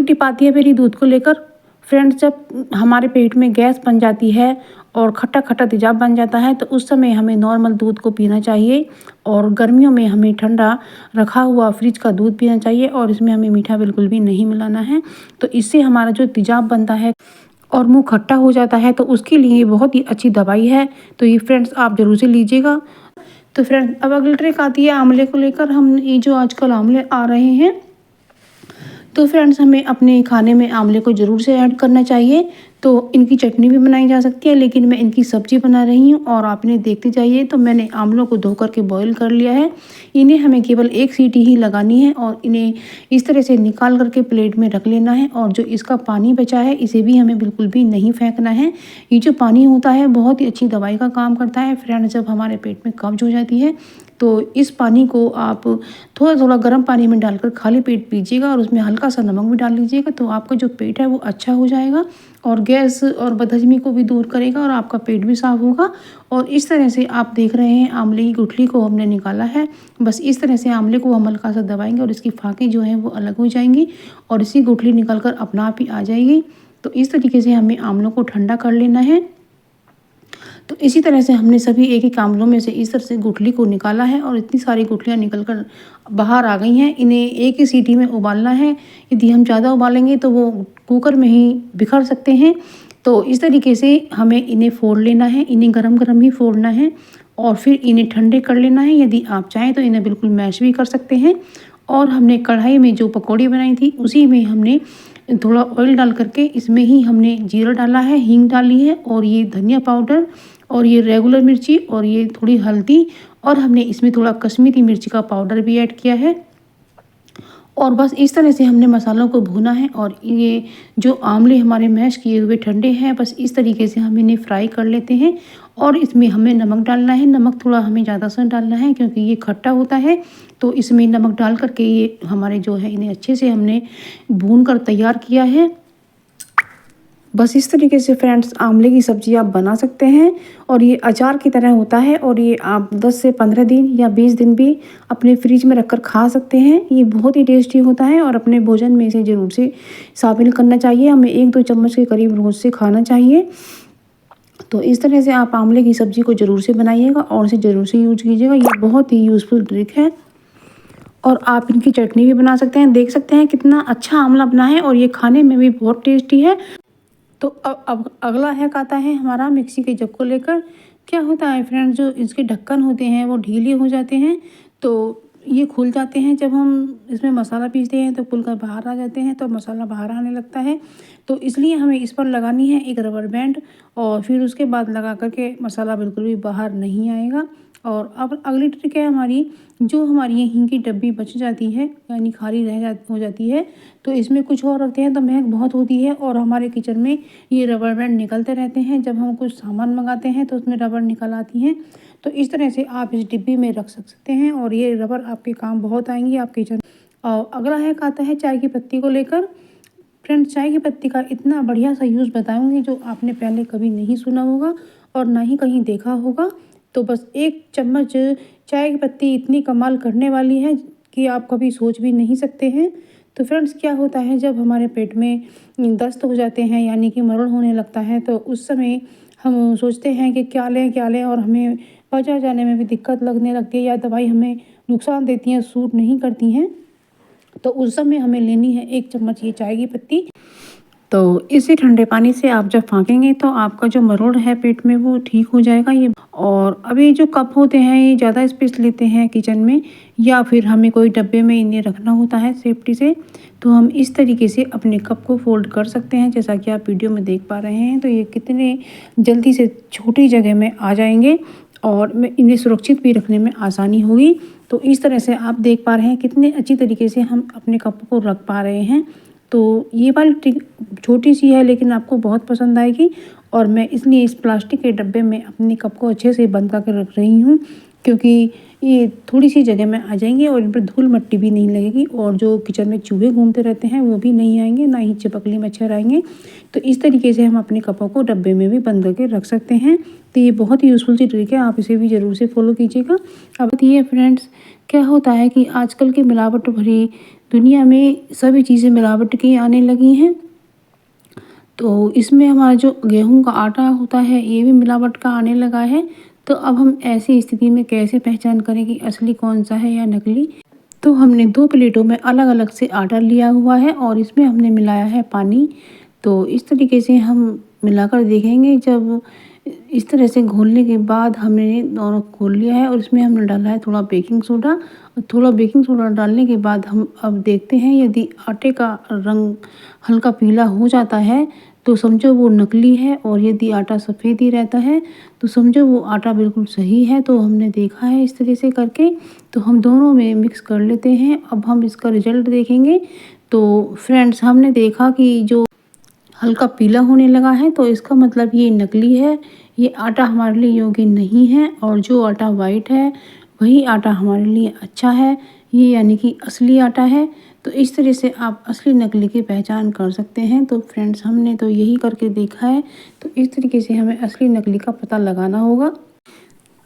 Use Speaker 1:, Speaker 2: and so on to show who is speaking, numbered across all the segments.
Speaker 1: अगली टिप आती है मेरी दूध को लेकर। फ्रेंड्स, जब हमारे पेट में गैस बन जाती है और खट्टा खट्टा तेजाब बन जाता है तो उस समय हमें नॉर्मल दूध को पीना चाहिए। और गर्मियों में हमें ठंडा रखा हुआ फ्रिज का दूध पीना चाहिए और इसमें हमें मीठा बिल्कुल भी नहीं मिलाना है। तो इससे हमारा जो तेजाब बनता है और मुंह खट्टा हो जाता है तो उसके लिए बहुत ही अच्छी दवाई है। तो ये फ्रेंड्स आप जरूर से लीजिएगा। तो फ्रेंड्स, अब अगली ट्रिक आती है आंवले को लेकर। हम ये जो आजकल आंवले आ रहे हैं तो फ्रेंड्स हमें अपने खाने में आंवले को ज़रूर से ऐड करना चाहिए। तो इनकी चटनी भी बनाई जा सकती है, लेकिन मैं इनकी सब्ज़ी बना रही हूँ और आप इन्हें देखते जाइए। तो मैंने आंवलों को धो करके बॉईल कर लिया है। इन्हें हमें केवल एक सीटी ही लगानी है और इन्हें इस तरह से निकाल करके प्लेट में रख लेना है। और जो इसका पानी बचा है इसे भी हमें बिल्कुल भी नहीं फेंकना है। ये जो पानी होता है बहुत ही अच्छी दवाई का काम करता है फ्रेंड्स। जब हमारे पेट में कब्ज हो जाती है तो इस पानी को आप थोड़ा थोड़ा गर्म पानी में डालकर खाली पेट पीजिएगा और उसमें हल्का सा नमक भी डाल लीजिएगा। तो आपका जो पेट है वो अच्छा हो जाएगा और गैस और बदहजमी को भी दूर करेगा और आपका पेट भी साफ होगा। और इस तरह से आप देख रहे हैं आंवले की गुठली को हमने निकाला है। बस इस तरह से आंवले को हम हल्का सा दबाएंगे और इसकी फाँकें जो हैं वो अलग हो जाएंगी और इसी गुठली निकल कर अपना आप ही आ जाएगी। तो इस तरीके से हमें आंवलों को ठंडा कर लेना है। तो इसी तरह से हमने सभी एक एक आंवलों में से इस तरह से गुठली को निकाला है और इतनी सारी गुठलियाँ निकल कर बाहर आ गई हैं। इन्हें एक ही सीटी में उबालना है। यदि हम ज़्यादा उबालेंगे तो वो कुकर में ही बिखर सकते हैं। तो इस तरीके से हमें इन्हें फोड़ लेना है। इन्हें गरम गरम ही फोड़ना है और फिर इन्हें ठंडे कर लेना है। यदि आप चाहें तो इन्हें बिल्कुल मैश भी कर सकते हैं। और हमने कढ़ाई में जो पकौड़ी बनाई थी उसी में हमने थोड़ा ऑयल डाल करके इसमें ही हमने जीरा डाला है, हींग डाली है और ये धनिया पाउडर और ये रेगुलर मिर्ची और ये थोड़ी हल्दी और हमने इसमें थोड़ा कश्मीरी मिर्ची का पाउडर भी ऐड किया है। और बस इस तरह से हमने मसालों को भूना है। और ये जो आंवले हमारे मैश किए हुए ठंडे हैं, बस इस तरीके से हम इन्हें फ्राई कर लेते हैं। और इसमें हमें नमक डालना है। नमक थोड़ा हमें ज़्यादा सा डालना है क्योंकि ये खट्टा होता है। तो इसमें नमक डाल करके ये हमारे जो है इन्हें अच्छे से हमने भून कर तैयार किया है। बस इस तरीके से फ्रेंड्स आंवले की सब्ज़ी आप बना सकते हैं और ये अचार की तरह होता है और ये आप 10 से 15 दिन या 20 दिन भी अपने फ्रिज में रखकर खा सकते हैं। ये बहुत ही टेस्टी होता है और अपने भोजन में इसे ज़रूर से शामिल करना चाहिए। हमें 1-2 चम्मच के करीब रोज़ से खाना चाहिए। तो इस तरह से आप आंवले की सब्ज़ी को ज़रूर से बनाइएगा और इसे ज़रूर से यूज कीजिएगा। ये बहुत ही यूज़फुल ट्रिक है। और आप इनकी चटनी भी बना सकते हैं। देख सकते हैं कितना अच्छा आंवला बना है और ये खाने में भी बहुत टेस्टी है। तो अब अगला हैक आता है हमारा मिक्सी के जग को लेकर। क्या होता है फ्रेंड्स, जो इसके ढक्कन होते हैं वो ढीले हो जाते हैं तो ये खुल जाते हैं। जब हम इसमें मसाला पीसते हैं तो खुलकर बाहर आ जाते हैं तो मसाला बाहर आने लगता है। तो इसलिए हमें इस पर लगानी है एक रबर बैंड और फिर उसके बाद लगा करके मसाला बिल्कुल भी बाहर नहीं आएगा। और अब अगली ट्रिक है हमारी, जो हमारी ये हींग की डब्बी बच जाती है यानी खाली हो जाती है तो इसमें कुछ और रखते हैं तो महक बहुत होती है और हमारे किचन में ये रबर बैंड निकलते रहते हैं। जब हम कुछ सामान मंगाते हैं तो उसमें रबर निकल आती हैं। तो इस तरह से आप इस डिब्बी में रख सकते हैं और ये रबर आपके काम बहुत आएंगी आपके किचन। और अगला हैक आता है चाय की पत्ती को लेकर। फ्रेंड्स, चाय की पत्ती का इतना बढ़िया सा यूज़ बताऊंगी जो आपने पहले कभी नहीं सुना होगा और ना ही कहीं देखा होगा। तो बस 1 चम्मच चाय की पत्ती इतनी कमाल करने वाली है कि आप कभी सोच भी नहीं सकते हैं। तो फ्रेंड्स, क्या होता है जब हमारे पेट में दस्त हो जाते हैं यानी कि मरण होने लगता है तो उस समय हम सोचते हैं कि क्या लें और हमें पचा जाने में भी दिक्कत लगने लगती है या दवाई हमें नुकसान देती हैं, सूट नहीं करती हैं। तो उस समय हमें लेनी है 1 चम्मच ये चाय की पत्ती। तो इसी ठंडे पानी से आप जब फाँकेंगे तो आपका जो मरोड़ है पेट में वो ठीक हो जाएगा। ये और अभी जो कप होते हैं ये ज़्यादा स्पेस लेते हैं किचन में या फिर हमें कोई डब्बे में इन्हें रखना होता है सेफ्टी से। तो हम इस तरीके से अपने कप को फोल्ड कर सकते हैं जैसा कि आप वीडियो में देख पा रहे हैं। तो ये कितने जल्दी से छोटी जगह में आ जाएंगे और इन्हें सुरक्षित भी रखने में आसानी होगी। तो इस तरह से आप देख पा रहे हैं कितने अच्छी तरीके से हम अपने कप को रख पा रहे हैं। तो ये वाली ट्रिक छोटी सी है लेकिन आपको बहुत पसंद आएगी और मैं इसलिए इस प्लास्टिक के डब्बे में अपने कप को अच्छे से बंद करके रख रही हूँ क्योंकि ये थोड़ी सी जगह में आ जाएंगे और इन पर धूल मट्टी भी नहीं लगेगी और जो किचन में चूहे घूमते रहते हैं वो भी नहीं आएंगे, ना ही चिपकली मच्छर आएंगे। तो इस तरीके से हम अपने कपों को डब्बे में भी बंद करके रख सकते हैं। तो ये बहुत ही यूज़फुल सी ट्रिक है, आप इसे भी ज़रूर से फॉलो कीजिएगा। अब ये फ्रेंड्स, क्या होता है कि आजकल की मिलावट भरी दुनिया में सभी चीज़ें मिलावट की आने लगी हैं। तो इसमें हमारा जो गेहूं का आटा होता है ये भी मिलावट का आने लगा है। तो अब हम ऐसी स्थिति में कैसे पहचान करें कि असली कौन सा है या नकली। तो हमने 2 प्लेटों में अलग-अलग से आटा लिया हुआ है और इसमें हमने मिलाया है पानी। तो इस तरीके से हम मिलाकर देखेंगे। जब इस तरह से घोलने के बाद हमने दोनों घोल लिया है और इसमें हमने डाला है थोड़ा बेकिंग सोडा। और थोड़ा बेकिंग सोडा डालने के बाद हम अब देखते हैं, यदि आटे का रंग हल्का पीला हो जाता है तो समझो वो नकली है, और यदि आटा सफ़ेद ही रहता है तो समझो वो आटा बिल्कुल सही है। तो हमने देखा है इस तरह से करके। तो हम दोनों में मिक्स कर लेते हैं। अब हम इसका रिजल्ट देखेंगे। तो फ्रेंड्स, हमने देखा कि जो हल्का पीला होने लगा है तो इसका मतलब ये नकली है, ये आटा हमारे लिए योग्य नहीं है। और जो आटा वाइट है वही आटा हमारे लिए अच्छा है, ये यानी कि असली आटा है। तो इस तरह से आप असली नकली की पहचान कर सकते हैं। तो फ्रेंड्स, हमने तो यही करके देखा है। तो इस तरीके से हमें असली नकली का पता लगाना होगा।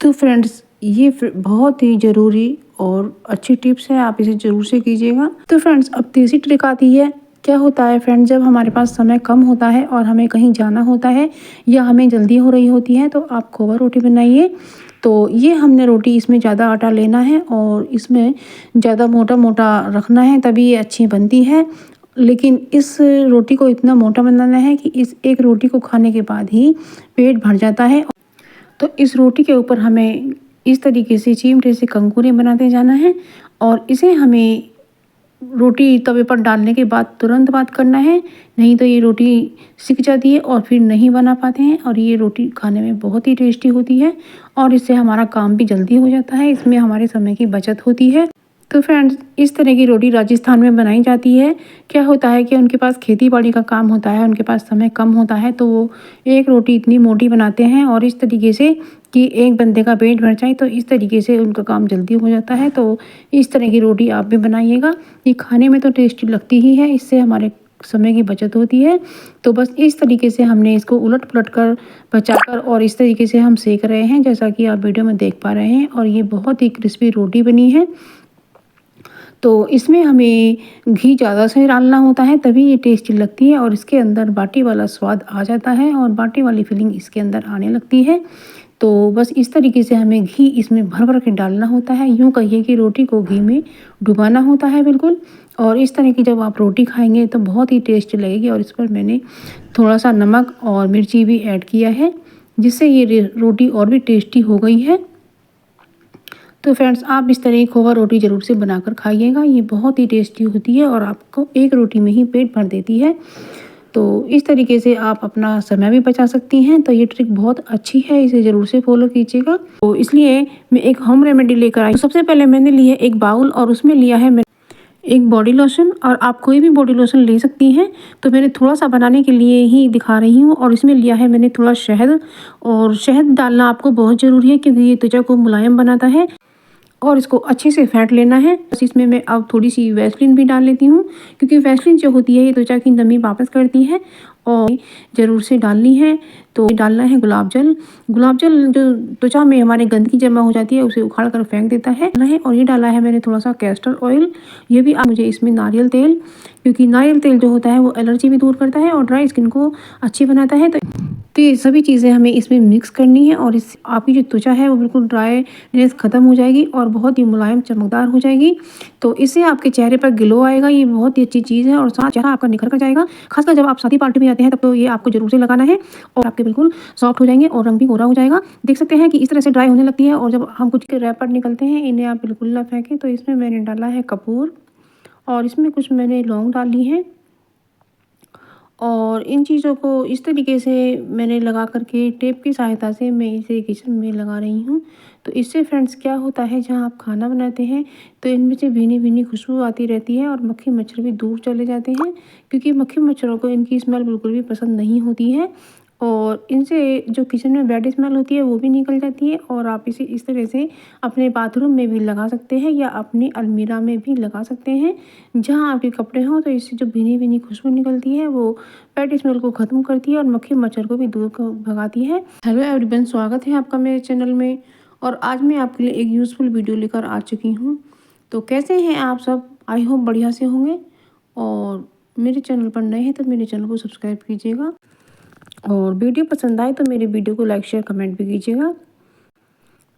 Speaker 1: तो फ्रेंड्स, ये बहुत ही ज़रूरी और अच्छी टिप्स है, आप इसे ज़रूर से कीजिएगा। तो फ्रेंड्स, अब तीसरी ट्रिक आती है। क्या होता है फ्रेंड्स, जब हमारे पास समय कम होता है और हमें कहीं जाना होता है या हमें जल्दी हो रही होती है तो आप खोवा रोटी बनाइए। तो ये हमने रोटी, इसमें ज़्यादा आटा लेना है और इसमें ज़्यादा मोटा मोटा रखना है, तभी ये अच्छी बनती है। लेकिन इस रोटी को इतना मोटा बनाना है कि इस एक रोटी को खाने के बाद ही पेट भर जाता है। तो इस रोटी के ऊपर हमें इस तरीके से चिमटे से कंकुड़े बनाते जाना है और इसे हमें रोटी तवे पर डालने के बाद तुरंत बात करना है, नहीं तो ये रोटी सिक जाती है और फिर नहीं बना पाते हैं। और ये रोटी खाने में बहुत ही टेस्टी होती है और इससे हमारा काम भी जल्दी हो जाता है, इसमें हमारे समय की बचत होती है। तो फ्रेंड्स, इस तरह की रोटी राजस्थान में बनाई जाती है। क्या होता है कि उनके पास खेती बाड़ी का काम होता है, उनके पास समय कम होता है, तो वो एक रोटी इतनी मोटी बनाते हैं और इस तरीके से कि एक बंदे का पेट भर जाए। तो इस तरीके से उनका काम जल्दी हो जाता है। तो इस तरह की रोटी आप भी बनाइएगा। ये खाने में तो टेस्टी लगती ही है, इससे हमारे समय की बचत होती है। तो बस इस तरीके से हमने इसको उलट पुलट कर बचाकर और इस तरीके से हम सेक रहे हैं, जैसा कि आप वीडियो में देख पा रहे हैं। और ये बहुत ही क्रिस्पी रोटी बनी है। तो इसमें हमें घी ज़्यादा से डालना होता है, तभी ये टेस्टी लगती है और इसके अंदर बाटी वाला स्वाद आ जाता है और बाटी वाली फीलिंग इसके अंदर आने लगती है। तो बस इस तरीके से हमें घी इसमें भर भर के डालना होता है। यूँ कहिए कि रोटी को घी में डुबाना होता है बिल्कुल। और इस तरह की जब आप रोटी खाएंगे तो बहुत ही टेस्टी लगेगी। और इस पर मैंने थोड़ा सा नमक और मिर्ची भी ऐड किया है, जिससे ये रोटी और भी टेस्टी हो गई है। तो फ्रेंड्स, आप इस तरह की खोवा रोटी ज़रूर से बनाकर खाइएगा। ये बहुत ही टेस्टी होती है और आपको एक रोटी में ही पेट भर देती है। तो इस तरीके से आप अपना समय भी बचा सकती हैं। तो ये ट्रिक बहुत अच्छी है, इसे ज़रूर से फॉलो कीजिएगा। तो इसलिए मैं एक होम रेमेडी लेकर आई। तो सबसे पहले मैंने ली है एक बाउल और उसमें लिया है मैं एक बॉडी लोशन। और आप कोई भी बॉडी लोशन ले सकती हैं। तो मैंने थोड़ा सा बनाने के लिए ही दिखा रही हूँ। और इसमें लिया है मैंने थोड़ा शहद। और शहद डालना आपको बहुत ज़रूरी है, क्योंकि ये त्वचा को मुलायम बनाता है और इसको अच्छे से फेंट लेना है। बस इसमें मैं अब थोड़ी सी वैसलीन भी डाल लेती हूँ, क्योंकि वैसलीन जो होती है ये त्वचा की नमी वापस करती है। और ज़रूर से डालनी है। तो डालना है गुलाब जल। गुलाब जल जो त्वचा में हमारे गंदगी जमा हो जाती है उसे उखाड़ कर फेंक देता है। और ये डाला है मैंने थोड़ा सा कैस्टर ऑयल। ये भी मुझे इसमें नारियल तेल, क्योंकि नारियल तेल जो होता है वो एलर्जी भी दूर करता है और ड्राई स्किन को अच्छी बनाता है। तो ये सभी चीज़ें हमें इसमें मिक्स करनी है और इस आपकी जो त्वचा है वो बिल्कुल ड्राईनेस ख़त्म हो जाएगी और बहुत ही मुलायम चमकदार हो जाएगी। तो इससे आपके चेहरे पर ग्लो आएगा। ये बहुत ही अच्छी चीज़ है और साथ चेहरा आपका निखर कर जाएगा। खासकर जब आप शादी पार्टी में जाते हैं तब तो ये आपको जरूर से लगाना है और आपके बिल्कुल सॉफ्ट हो जाएंगे और रंग भी गोरा हो जाएगा। देख सकते हैं कि इस तरह से ड्राई होने लगती है। और जब हम कुछ के रैपर निकलते हैं, इन्हें आप बिल्कुल ना फेंकें। तो इसमें मैंने डाला है कपूर और इसमें कुछ मैंने लौंग डाली है। और इन चीज़ों को इस तरीके से मैंने लगा करके टेप की सहायता से मैं इसे किचन में लगा रही हूँ। तो इससे फ्रेंड्स क्या होता है, जहाँ आप खाना बनाते हैं तो इनमें से भीनी भीनी खुशबू आती रहती है और मक्खी मच्छर भी दूर चले जाते हैं, क्योंकि मक्खी मच्छरों को इनकी स्मेल बिल्कुल भी पसंद नहीं होती है। और इनसे जो किचन में बैड स्मेल होती है वो भी निकल जाती है। और आप इसे इस तरह से अपने बाथरूम में भी लगा सकते हैं या अपनी अलमीरा में भी लगा सकते हैं, जहाँ आपके कपड़े हों। तो इससे जो भीनी भीनी खुशबू निकलती है वो बैड स्मेल को ख़त्म करती है और मक्खी मच्छर को भी दूर भगाती है। हेलो एवरीवन, स्वागत है आपका मेरे चैनल में। और आज मैं आपके लिए एक यूज़फुल वीडियो लेकर आ चुकी हूँ। तो कैसे हैं आप सब? आई होप बढ़िया से होंगे। और मेरे चैनल पर नए हैं तो मेरे चैनल को सब्सक्राइब कीजिएगा, और वीडियो पसंद आए तो मेरे वीडियो को लाइक शेयर कमेंट भी कीजिएगा।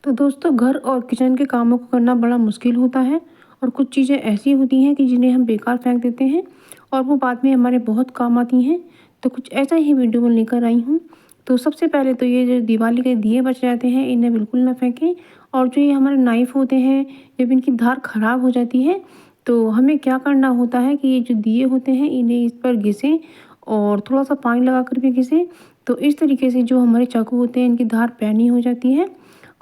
Speaker 1: तो दोस्तों, घर और किचन के कामों को करना बड़ा मुश्किल होता है, और कुछ चीज़ें ऐसी होती हैं कि जिन्हें हम बेकार फेंक देते हैं और वो बाद में हमारे बहुत काम आती हैं। तो कुछ ऐसा ही वीडियो में लेकर आई हूँ। तो सबसे पहले तो ये जो दिवाली के दिए बच जाते हैं, इन्हें बिल्कुल ना फेंकें। और जो ये हमारे नाइफ़ होते हैं, जब इनकी धार ख़राब हो जाती है तो हमें क्या करना होता है कि ये जो दिए होते हैं इन्हें इस पर घिसें, और थोड़ा सा पानी लगा कर भी घिसें। तो इस तरीके से जो हमारे चाकू होते हैं इनकी धार पैनी हो जाती है,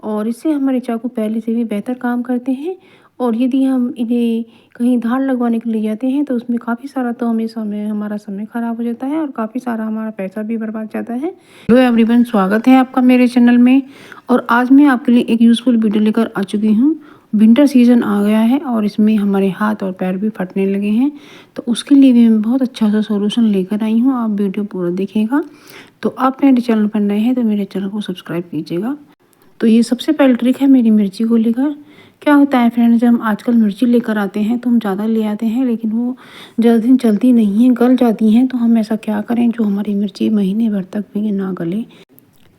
Speaker 1: और इससे हमारे चाकू पहले से भी बेहतर काम करते हैं। और यदि हम इन्हें कहीं धार लगवाने के लिए जाते हैं तो उसमें काफ़ी सारा तो हमें समय हमारा समय ख़राब हो जाता है, और काफ़ी सारा हमारा पैसा भी बर्बाद जाता है। हेलो एवरीवन, स्वागत है आपका मेरे चैनल में। और आज मैं आपके लिए एक यूज़फुल वीडियो लेकर आ चुकी हूँ। विंटर सीज़न आ गया है और इसमें हमारे हाथ और पैर भी फटने लगे हैं, तो उसके लिए भी मैं बहुत अच्छा सा सॉल्यूशन लेकर आई हूँ। आप वीडियो पूरा देखिएगा। तो आप मेरे चैनल पर नए हैं तो मेरे चैनल को सब्सक्राइब कीजिएगा। तो ये सबसे पहली ट्रिक है मेरी मिर्ची को लेकर। क्या होता है फ्रेंड्स, जब हम आजकल मिर्ची लेकर आते हैं तो हम ज़्यादा ले आते हैं, लेकिन वो ज़्यादा दिन चलती नहीं है, गल जाती हैं। तो हम ऐसा क्या करें जो हमारी मिर्ची महीने भर तक भी ना गले।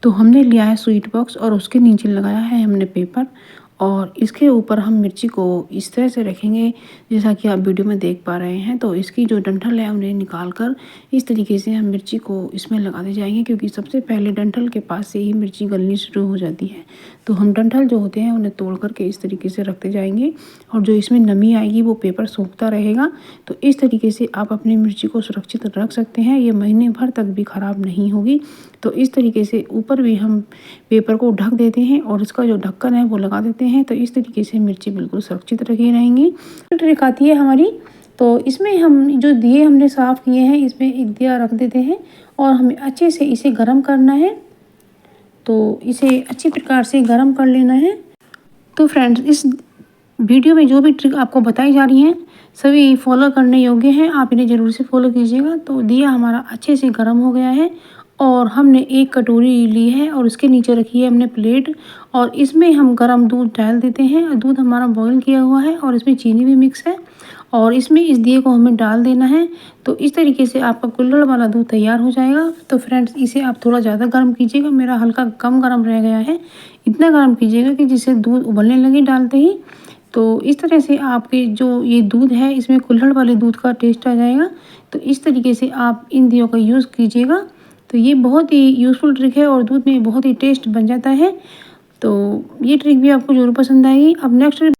Speaker 1: तो हमने लिया है स्वीट बॉक्स, और उसके नीचे लगाया है हमने पेपर, और इसके ऊपर हम मिर्ची को इस तरह से रखेंगे जैसा कि आप वीडियो में देख पा रहे हैं। तो इसकी जो डंठल है उन्हें निकाल कर इस तरीके से हम मिर्ची को इसमें लगाते जाएंगे, क्योंकि सबसे पहले डंठल के पास से ही मिर्ची गलनी शुरू हो जाती है। तो हम डंठल जो होते हैं उन्हें तोड़ करके इस तरीके से रखते जाएंगे, और जो इसमें नमी आएगी वो पेपर सूखता रहेगा। तो इस तरीके से आप अपनी मिर्ची को सुरक्षित रख सकते हैं, ये महीने भर तक भी ख़राब नहीं होगी। तो इस तरीके से ऊपर भी हम पेपर को ढक देते हैं और इसका जो ढक्कन है वो लगा देते हैं। तो इस तरीके से मिर्ची बिल्कुल सुरक्षित रखी रहेंगी। ट्रिक आती है हमारी। तो इसमें हम जो दिए हमने साफ़ किए हैं इसमें एक दिया रख देते हैं, और हमें अच्छे से इसे गर्म करना है। तो इसे अच्छी प्रकार से गर्म कर लेना है। तो फ्रेंड्स, इस वीडियो में जो भी ट्रिक आपको बताई जा रही हैं सभी फॉलो करने योग्य हैं, आप इन्हें ज़रूर से फॉलो कीजिएगा। तो दिया हमारा अच्छे से गर्म हो गया है, और हमने एक कटोरी ली है और उसके नीचे रखी है हमने प्लेट, और इसमें हम गर्म दूध डाल देते हैं। दूध हमारा बॉईल किया हुआ है और इसमें चीनी भी मिक्स है, और इसमें इस दिए को हमें डाल देना है। तो इस तरीके से आपका कुल्हड़ वाला दूध तैयार हो जाएगा। तो फ्रेंड्स, इसे आप थोड़ा ज़्यादा गर्म कीजिएगा, मेरा हल्का कम गर्म रह गया है। इतना गर्म कीजिएगा कि जिससे दूध उबलने लगे डालते ही। तो इस तरह से आपके जो ये दूध है इसमें कुल्हड़ वाले दूध का टेस्ट आ जाएगा। तो इस तरीके से आप इन दियों का यूज़ कीजिएगा। तो ये बहुत ही यूज़फुल ट्रिक है, और दूध में बहुत ही टेस्ट बन जाता है। तो ये ट्रिक भी आपको ज़रूर पसंद आएगी। अब नेक्स्ट